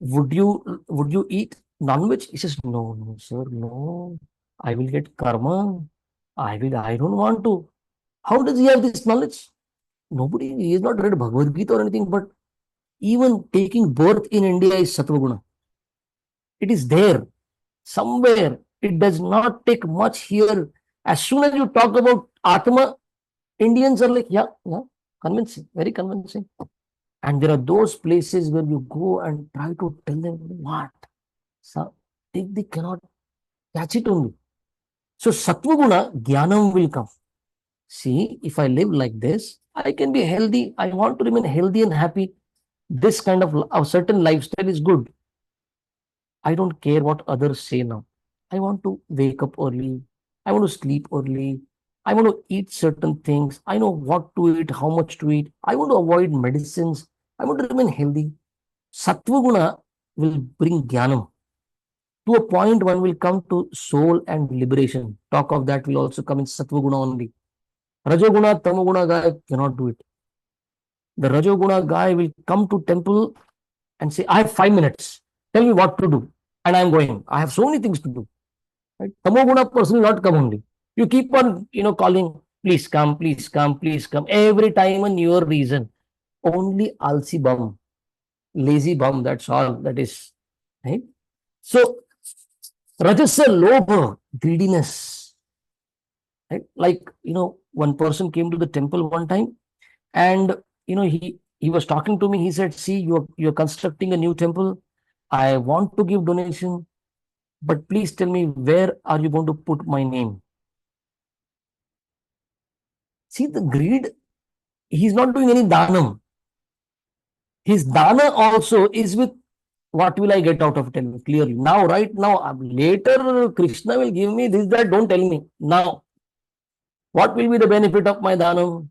would you eat non-veg? He says, no, no, sir, no. I will get karma. I don't want to. How does he have this knowledge? Nobody, he has not read Bhagavad Gita or anything, but even taking birth in India is Sattva Guna. It is there somewhere. It does not take much here. As soon as you talk about Atma, Indians are like, yeah, convincing, very convincing. And there are those places where you go and try to tell them what? So they cannot catch it only. So Sattva Guna, Jnanam will come. See, if I live like this, I can be healthy. I want to remain healthy and happy. This kind of a certain lifestyle is good. I don't care what others say now. I want to wake up early. I want to sleep early. I want to eat certain things. I know what to eat, how much to eat. I want to avoid medicines. I want to remain healthy. Sattva Guna will bring Jnanam. To a point, one will come to soul and liberation. Talk of that will also come in Sattva Guna only. Rajoguna, Tamoguna guy cannot do it. The Rajoguna guy will come to temple and say, I have 5 minutes. Tell me what to do. And I'm going. I have so many things to do. Right? Tamoguna person will not come only. You keep on, calling, please come, please come, please come. Every time on your reason. Only alsi bum, lazy bum, that's all that is. Right? So, Rajasa Lobha, greediness. Right? Like, one person came to the temple one time and, he was talking to me. He said, see, you're constructing a new temple. I want to give donation, but please tell me, where are you going to put my name? See the greed. He's not doing any danam. His dana also is with what will I get out of it? Clearly. Now, right now, later Krishna will give me this, that, don't tell me. Now, what will be the benefit of my dhanam?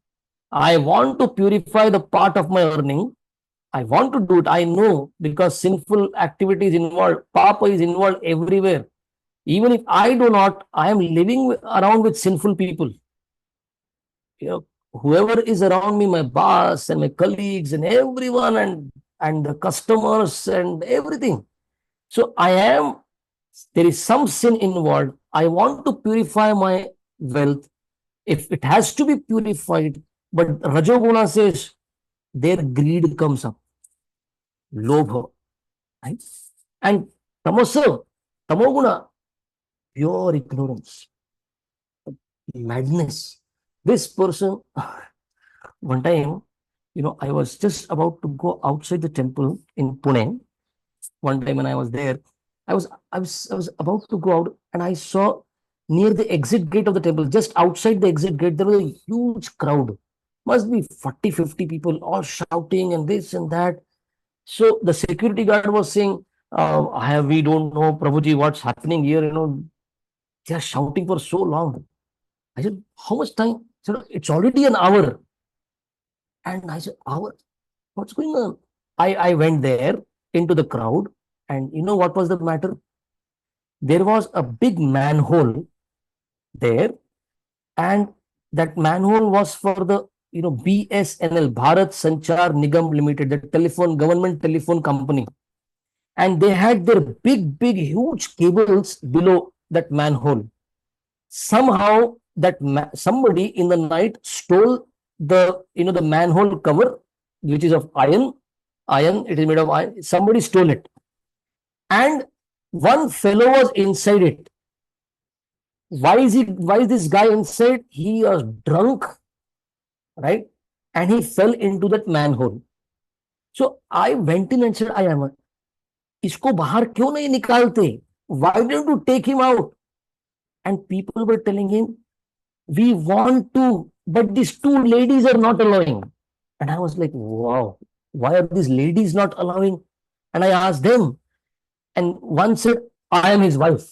I want to purify the part of my earning. I want to do it. I know, because sinful activity is involved. Papa is involved everywhere. Even if I do not, I am living around with sinful people. Whoever is around me, my boss and my colleagues and everyone, and the customers and everything. So there is some sin involved. I want to purify my wealth. If it has to be purified, but Rajoguna says, their greed comes up. Lobha. Right? And Tamasa, Tamoguna, pure ignorance, madness. This person, one time, I was just about to go outside the temple in Pune. One time when I was there, I was about to go out, and I saw near the exit gate of the temple, just outside the exit gate, there was a huge crowd. Must be 40, 50 people all shouting and this and that. So the security guard was saying, we don't know, Prabhuji, what's happening here. They are shouting for so long. I said, how much time? He said, it's already an hour. And I said, hour? What's going on? I went there into the crowd, and you know what was the matter? There was a big manhole there, and that manhole was for the BSNL, Bharat Sanchar Nigam Limited, the telephone government telephone company, and they had their big huge cables below that manhole. Somehow that somebody in the night stole the manhole cover, which is of iron, it is made of iron. Somebody stole it, and one fellow was inside it. Why is this guy inside? He was drunk, right? And he fell into that manhole. So I went in and said, I am isko bahar kyun nahi nikalte? Why don't you take him out? And people were telling him, we want to, but these two ladies are not allowing. And I was like, wow, why are these ladies not allowing? And I asked them, and one said, I am his wife.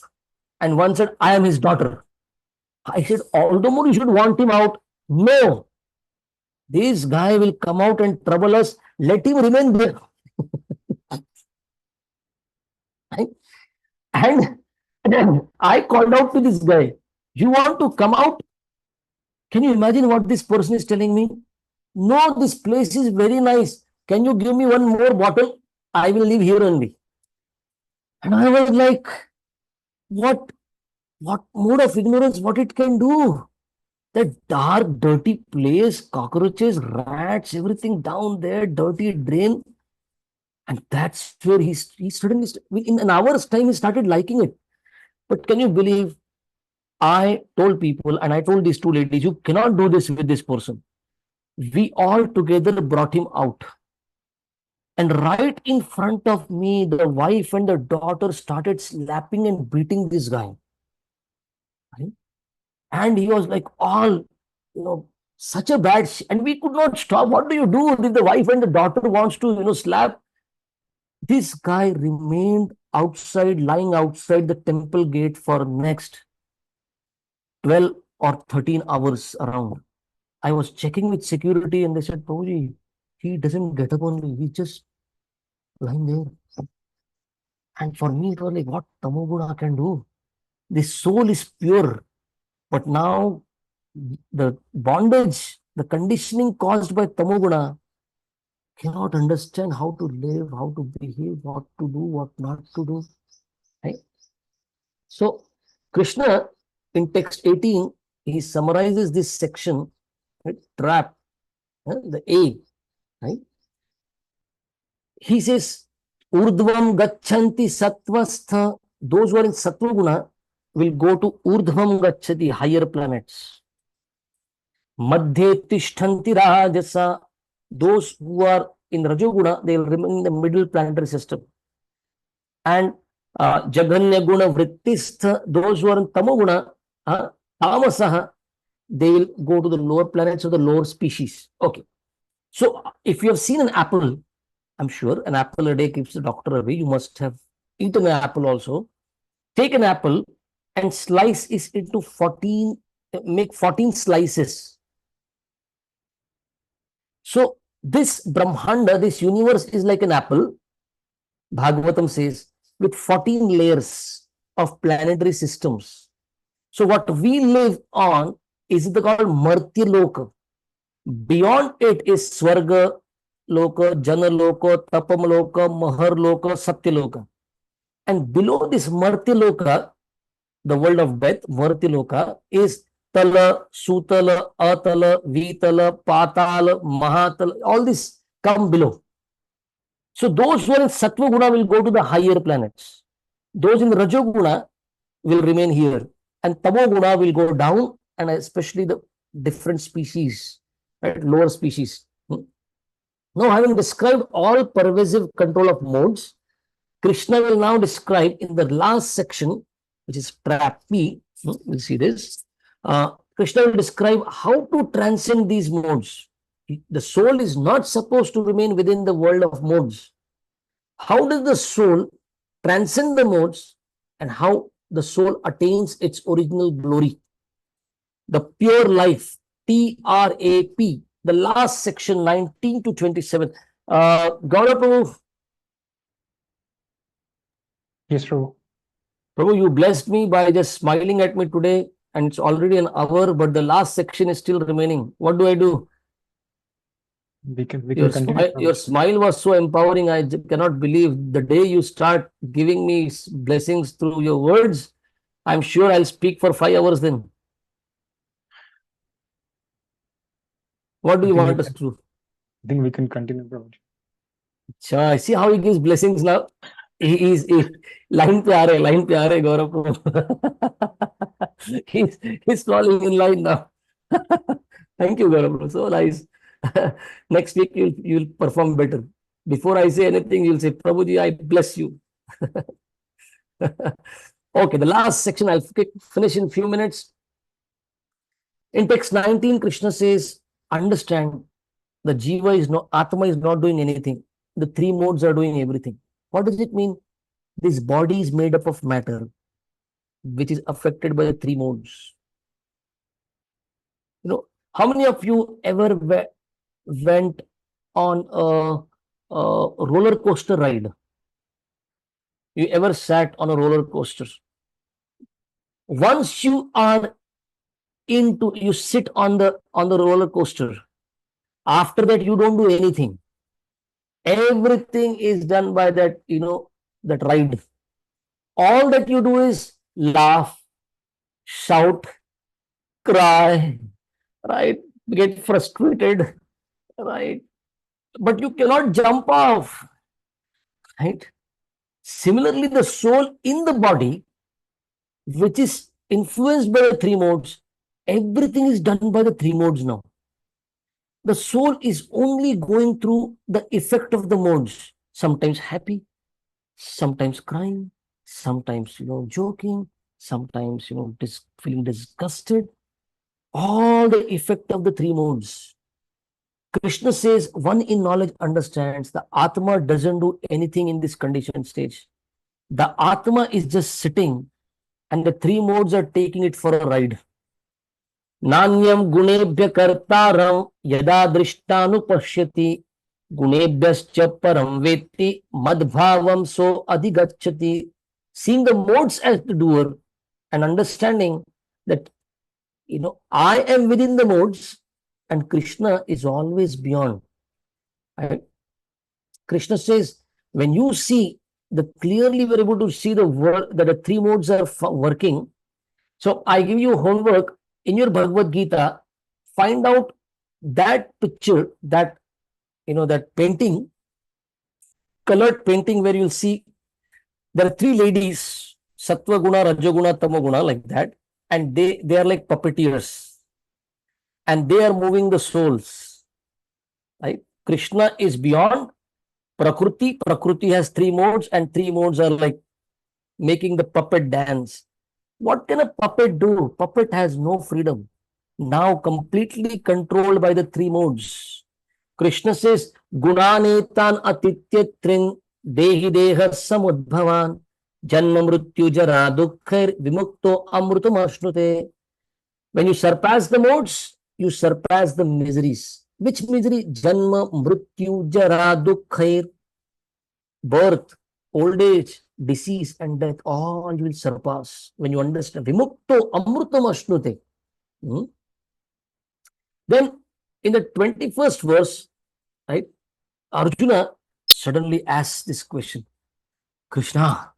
And one said, I am his daughter. I said, all the more you should want him out. No, this guy will come out and trouble us. Let him remain there. And I called out to this guy, you want to come out? Can you imagine what this person is telling me? No, this place is very nice. Can you give me one more bottle? I will live here only. And I was like, what mode of ignorance, what it can do? That dark, dirty place, cockroaches, rats, everything down there, dirty drain. And that's where he suddenly, in an hour's time, he started liking it. But can you believe, I told people, and I told these two ladies, you cannot do this with this person. We all together brought him out. And right in front of me, the wife and the daughter started slapping and beating this guy. Right? And he was like, all, such a bad, and we could not stop. What do you do if the wife and the daughter wants to, slap? This guy remained outside, lying outside the temple gate for next 12 or 13 hours around. I was checking with security and they said, Prabhuji, he doesn't get up only. He's just lying there. And for me, it was like, what Tamoguna can do? The soul is pure. But now the bondage, the conditioning caused by Tamoguna cannot understand how to live, how to behave, what to do, what not to do. Right? So Krishna in text 18, he summarizes this section, right? Trap, the A, right? He says, Urdhvam gachanti sattvastha, those who are in sattva guna will go to Urdhvam gachati, higher planets. Madhye tishtanti rajasa, those who are in Rajoguna, they will remain in the middle planetary system. And Jaganya guna vrittistha, those who are in Tamoguna, Tamasaha, they will go to the lower planets or the lower species. Okay. So if you have seen an apple, I'm sure an apple a day keeps the doctor away. You must have eaten an apple also. Take an apple and slice it into 14, make 14 slices. So this Brahmanda, this universe is like an apple, Bhagavatam says, with 14 layers of planetary systems. So what we live on is called Martya Loka. Beyond it is Swarga Loka, Jana Loka, Tapam Loka, Mahar Loka, Satya Loka. And below this Martya Loka, the world of death, Martya Loka, is Tala, Sutala, Atala, Vitala, Patala, Mahatala, all this come below. So those who are in Sattva Guna will go to the higher planets. Those in Rajoguna will remain here. And Tamoguna will go down, and especially the different species, right, lower species. Now, having described all pervasive control of modes, Krishna will now describe in the last section, which is trap P, we'll see this. Krishna will describe how to transcend these modes. the soul is not supposed to remain within the world of modes. How does the soul transcend the modes, and how the soul attains its original glory? The pure life, TRAP, the last section 19 to 27. Gaurav Prabhu, Yes, Prabhu. Prabhu, you blessed me by just smiling at me today, and it's already an hour, but the last section is still remaining. What do I do? We can continue, Your Prabhu. smile was so empowering. I cannot believe the day you start giving me blessings through your words. I'm sure I'll speak for 5 hours then. What do you want us to do? I think we can continue, Prabhu. I see how he gives blessings now. He is line pe aa rahe, Gaurav. He's falling in line now. Thank you, Gaurav. So nice. Next week you'll perform better. Before I say anything, you'll say, Prabhuji, I bless you. Okay, the last section I'll finish in a few minutes. In text 19, Krishna says, understand the Jiva is not, Atma is not doing anything. The three modes are doing everything. What does it mean? This body is made up of matter, which is affected by the three modes. You know, how many of you ever went on a roller coaster ride? You ever sat on a roller coaster? Once you are you sit on the roller coaster. After that, you don't do anything. Everything is done by that, that ride. All that you do is laugh, shout, cry, right? Get frustrated, right? But you cannot jump off, right? Similarly, the soul in the body, which is influenced by the three modes, everything is done by the three modes now. The soul is only going through the effect of the modes, sometimes happy, sometimes crying, sometimes, joking, sometimes, feeling disgusted. All the effect of the three modes. Krishna says, one in knowledge understands the Atma doesn't do anything in this conditioned stage. The Atma is just sitting and the three modes are taking it for a ride. Nanyam gunebhya kartaram yada drishtanu गुणेभ्यश्च param vetti madbhavam so adhigacchati. Seeing the modes as the doer and understanding that, I am within the modes and Krishna is always beyond. Right? Krishna says, when you see clearly we're able to see the work that the three modes are working. So I give you homework in your Bhagavad Gita, find out that picture, that that painting, colored painting, where you'll see there are three ladies, Sattva Guna, Rajaguna, Tamaguna, like that, and they are like puppeteers, and they are moving the souls. Right? Krishna is beyond Prakriti. Prakriti has three modes, and three modes are like making the puppet dance. What can a puppet do? Puppet has no freedom. Now completely controlled by the three modes. Krishna says, Gunanetan atityatrin dehi deha samudbhavan janma mrityu jara dukhair vimukto amrutam ashnute. When you surpass the modes, you surpass the miseries. Which misery? Janma mrityu jara dukhair. Birth, old age, disease, and death, all you will surpass when you understand. Vimukto amrutam ashnute. Then, in the 21st verse, right, Arjuna suddenly asks this question, Krishna,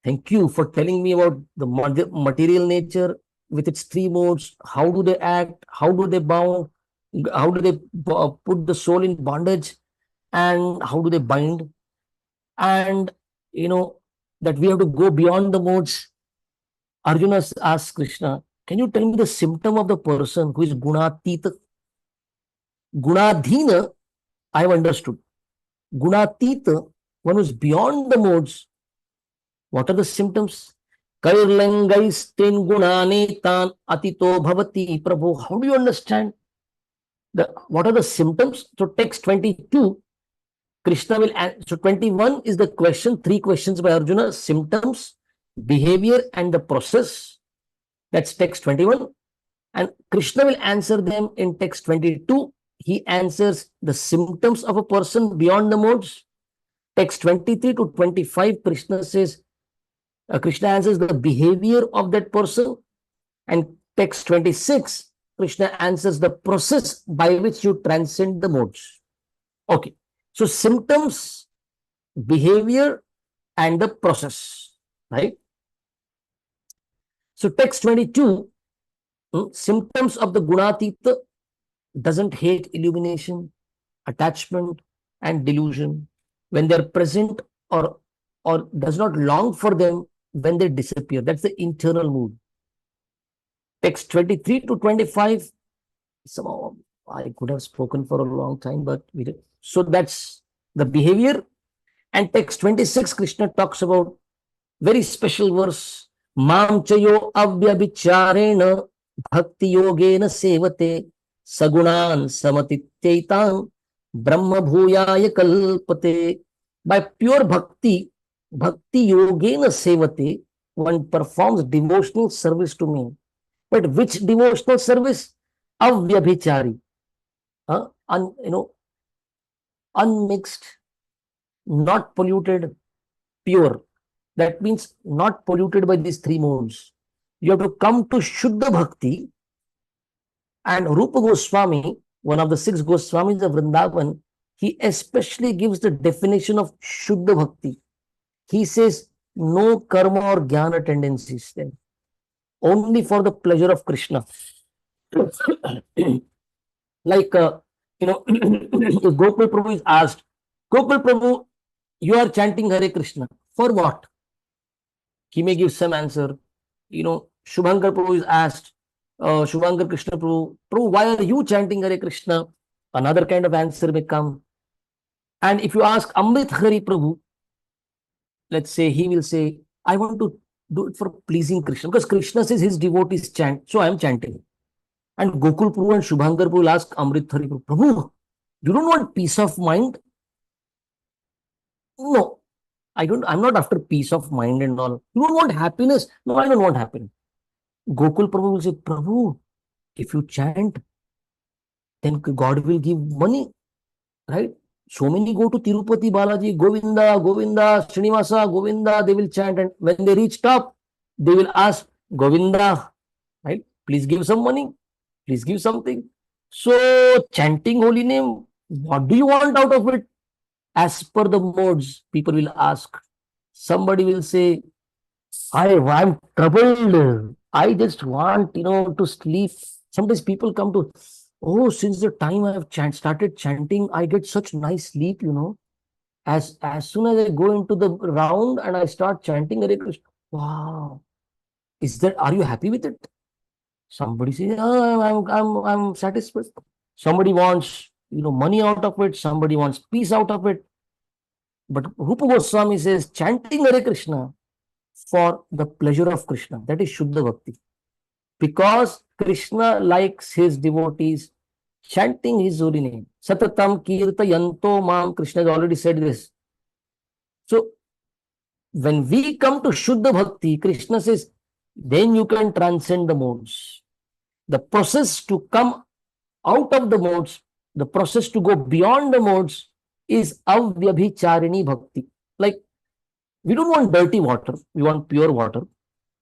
thank you for telling me about the material nature with its three modes. How do they act? How do they bound? How do they put the soul in bondage? And how do they bind? And, that we have to go beyond the modes. Arjuna asks Krishna, can you tell me the symptom of the person who is gunatita? Gunadhina, I have understood. Gunatita, one who is beyond the modes. What are the symptoms? Kairlangaistin gunanitan atito bhavati prabhu. How do you understand? What are the symptoms? So text 22, Krishna will answer. So 21 is the question, three questions by Arjuna: symptoms, behavior, and the process. That's text 21. And Krishna will answer them in text 22. He answers the symptoms of a person beyond the modes. Text 23 to 25, Krishna answers the behavior of that person. And text 26, Krishna answers the process by which you transcend the modes. Okay. So symptoms, behavior, and the process, right? So text 22, symptoms of the Gunatita doesn't hate illumination, attachment, and delusion when they're present, or does not long for them when they disappear. That's the internal mood. Text 23 to 25, somehow I could have spoken for a long time, but we did. So that's the behavior. And text 26, Krishna talks about very special verse. Mam chayo avyabhicharena bhakti yogena sevate sagunan samatityaitan brahma bhuyaya kalpate. By pure bhakti, bhakti yogena sevate, one performs devotional service to me. But which devotional service? Avyabhichari. Unmixed, not polluted, pure. That means not polluted by these three modes. You have to come to Shuddha Bhakti. And Rupa Goswami, one of the six Goswamis of Vrindavan, he especially gives the definition of Shuddha Bhakti. He says, no karma or jnana tendencies there. Only for the pleasure of Krishna. Like, if Gopal Prabhu is asked, Gopal Prabhu, you are chanting Hare Krishna. For what? He may give some answer. Shubhankar Prabhu is asked, Shubhankar Krishna Prabhu, why are you chanting Hare Krishna? Another kind of answer may come. And if you ask Amrit Hari Prabhu, let's say, he will say, I want to do it for pleasing Krishna, because Krishna says his devotees chant, so I am chanting. And Gokul Prabhu and Shubhankar Prabhu will ask Amrit Hari Prabhu, Prabhu, you don't want peace of mind? No, I'm not after peace of mind and all. You don't want happiness? No, I don't want happiness. Gokul Prabhu will say, Prabhu, if you chant, then God will give money, right? So many go to Tirupati Balaji, Govinda, Govinda, Srinivasa, Govinda, they will chant, and when they reach top, they will ask, Govinda, right? Please give some money, please give something. So chanting holy name, what do you want out of it? As per the modes, people will ask. Somebody will say, I'm troubled. I just want, to sleep. Sometimes people come to, oh, since the time I have started chanting, I get such nice sleep, As soon as I go into the round and I start chanting Hare Krishna, wow, are you happy with it? Somebody says, oh, I'm satisfied. Somebody wants, money out of it. Somebody wants peace out of it. But Rupa Goswami says, chanting Hare Krishna for the pleasure of Krishna. That is Shuddha Bhakti. Because Krishna likes his devotees chanting his holy name. Satatam kirtayanto mam. Krishna has already said this. So, when we come to Shuddha Bhakti, Krishna says, then you can transcend the modes. The process to come out of the modes, the process to go beyond the modes is Avyabhicharini Bhakti. Like, we don't want dirty water, we want pure water.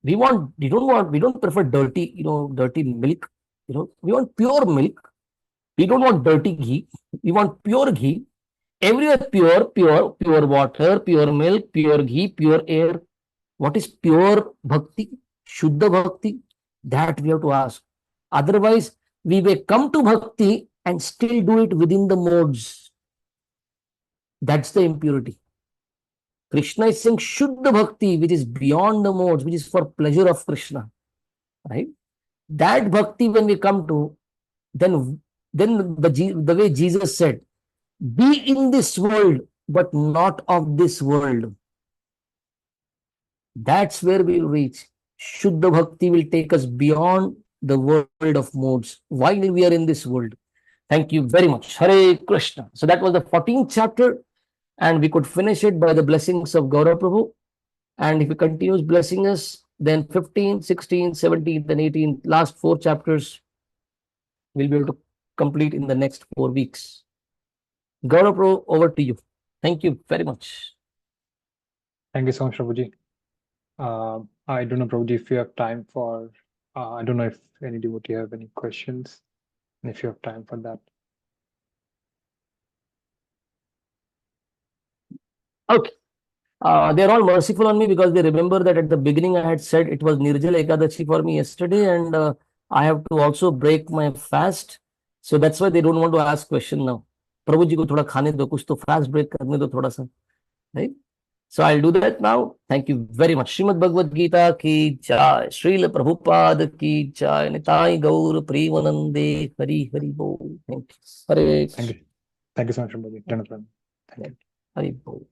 We don't prefer dirty, dirty milk. We want pure milk. We don't want dirty ghee. We want pure ghee. Everywhere pure water, pure milk, pure ghee, pure air. What is pure bhakti? Shuddha bhakti? That we have to ask. Otherwise, we may come to bhakti and still do it within the modes. That's the impurity. Krishna is saying Shuddha Bhakti, which is beyond the modes, which is for pleasure of Krishna. Right? That bhakti, when we come to, then the way Jesus said, be in this world, but not of this world. That's where we will reach. Shuddha Bhakti will take us beyond the world of modes while we are in this world. Thank you very much. Hare Krishna. So that was the 14th chapter, and we could finish it by the blessings of Gaurav Prabhu. And if he continues blessing us, then 15, 16, 17, then 18, last 4 chapters we'll be able to complete in the next 4 weeks. Gaurav Prabhu, over to you. Thank you very much. Thank you so much, Prabhuji. I don't know, Prabhuji, if you have time for, I don't know if any devotee have any questions, and if you have time for that. Okay. They're all merciful on me because they remember that at the beginning I had said it was Nirjala Ekadashi for me yesterday, and I have to also break my fast. So that's why they don't want to ask question now. प्रभु जी को थोड़ा खाने दो, कुछ तो fast break करने दो थोड़ा सा, right? So I'll do that now. Thank you very much. Srimad Bhagavad Gita ki jai, Srila Prabhupada ki jai, Nitai Gaur Premanande, Hari Hari Bol. Thank you. Hare Thank you. Thank you so much, Prabhuji. Thank you. Hari Bol.